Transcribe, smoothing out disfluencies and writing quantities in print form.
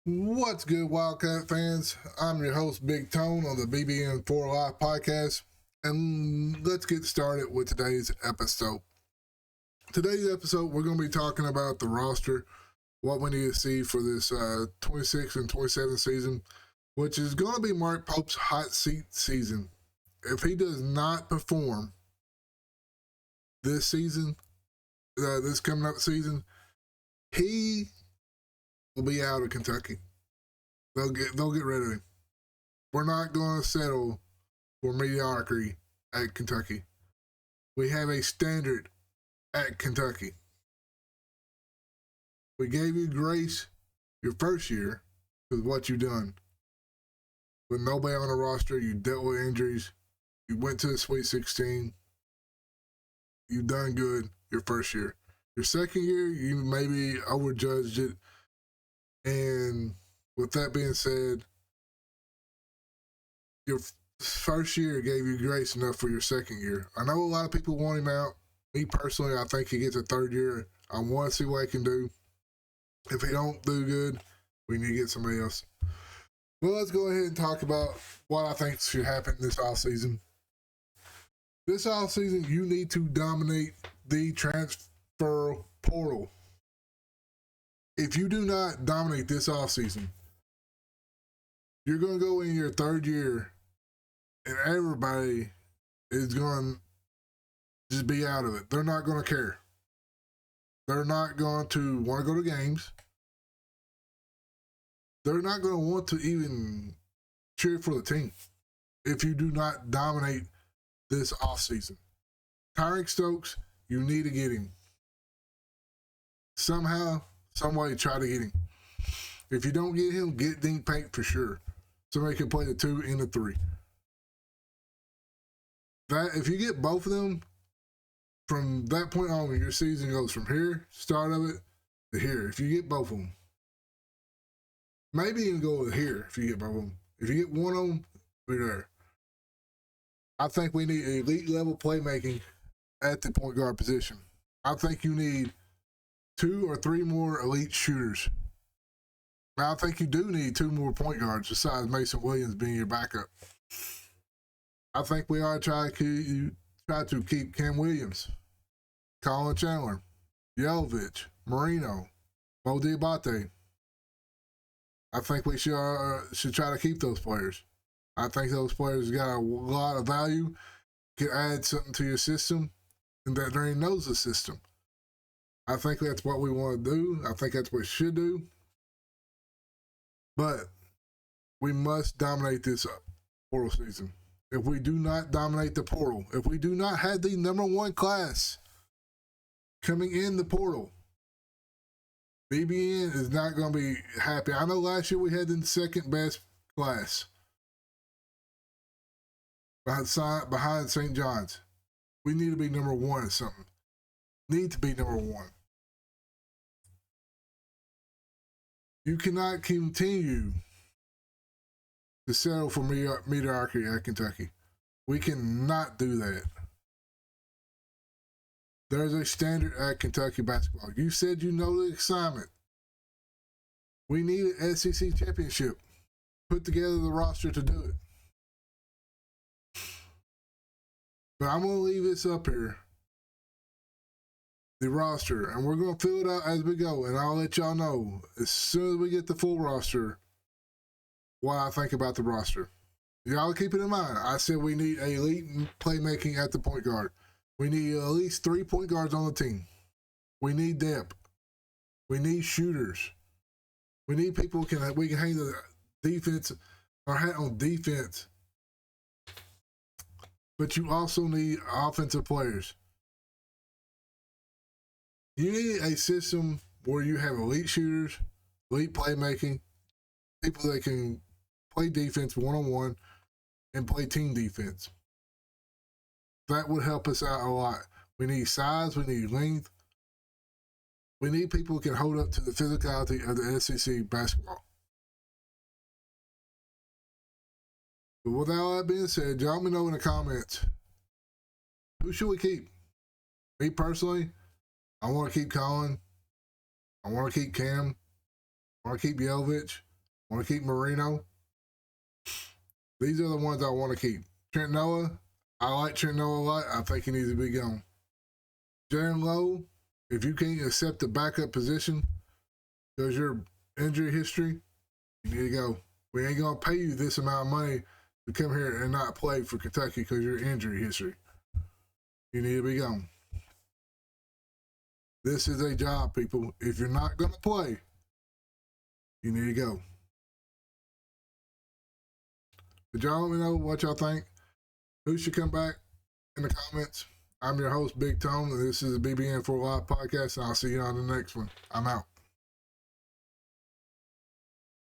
What's good, Wildcat fans? I'm your host, Big Tone, on the BBN4 Live podcast, and let's get started with today's episode. Today's episode, we're going to be talking about the roster, what we need to see for this 26 and 27 season, which is going to be Mark Pope's hot seat season. If he does not perform this season, this coming up season, he will be out of Kentucky. They'll get rid of him. We're not going to settle for mediocrity at Kentucky. We have a standard at Kentucky. We gave you grace your first year with what you've done. With nobody on the roster, you dealt with injuries. You went to the Sweet 16. You've done good your first year. Your second year, you maybe overjudged it. And with that being said, your first year gave you grace enough for your second year. I know a lot of people want him out. Me personally, I think he gets a third year. I want to see what he can do. If he don't do good, we need to get somebody else. Well, let's go ahead and talk about what I think should happen this offseason. This offseason, you need to dominate the transfer portal. If you do not dominate this offseason, you're going to go in your third year and everybody is going to just be out of it. They're not going to care. They're not going to want to go to games. They're not going to want to even cheer for the team if you do not dominate this offseason. Tyreek Stokes, you need to get him. Somehow, somebody try to get him. If you don't get him, get Dean Paint for sure. Somebody can play the 2 and the 3. That if you get both of them, from that point on, your season goes from here, start of it, to here. If you get both of them. Maybe even go with here if you get both of them. If you get one of them, we're there. I think we need elite level playmaking at the point guard position. I think you need 2 or 3 more elite shooters. Now, I think you do need 2 more point guards besides Mason Williams being your backup. I think we ought to try to keep Cam Williams, Colin Chandler, Yelovich, Marino, Mo Diabate. I think we should try to keep those players. I think those players got a lot of value, can add something to your system, and that they knows the system. I think that's what we want to do. I think that's what we should do. But we must dominate this portal season. If we do not dominate the portal, if we do not have the number 1 class coming in the portal, BBN is not going to be happy. I know last year we had the second best class behind St. John's. We need to be number 1 at something. Need to be number 1. You cannot continue to settle for mediocrity at Kentucky. We cannot do that. There's a standard at Kentucky basketball. You said you know the assignment. We need an SEC championship. Put together the roster to do it. But I'm going to leave this up here. The roster. And we're going to fill it out as we go. And I'll let y'all know as soon as we get the full roster what I think about the roster. Y'all keep it in mind. I said we need elite playmaking at the point guard. We need at least 3 point guards on the team. We need depth. We need shooters. We need people we can hang the defense, our hat on defense. But you also need offensive players. You need a system where you have elite shooters, elite playmaking, people that can play defense one-on-one and play team defense. That would help us out a lot. We need size, we need length. We need people who can hold up to the physicality of the SEC basketball. But with all that being said, y'all let me know in the comments, who should we keep? Me personally, I want to keep Colin. I want to keep Cam. I want to keep Yelovich. Want to keep Marino. These are the ones I want to keep. Trent Noah, I like Trent Noah a lot. I think he needs to be gone. Jalen Lowe, if you can't accept the backup position because your injury history, you need to go. We ain't going to pay you this amount of money to come here and not play for Kentucky because of your injury history. You need to be gone. This is a job, people. If you're not going to play, you need to go. But y'all let me know what y'all think. Who should come back in the comments? I'm your host, Big Tone, and this is the BBN for Live podcast, and I'll see you on the next one. I'm out.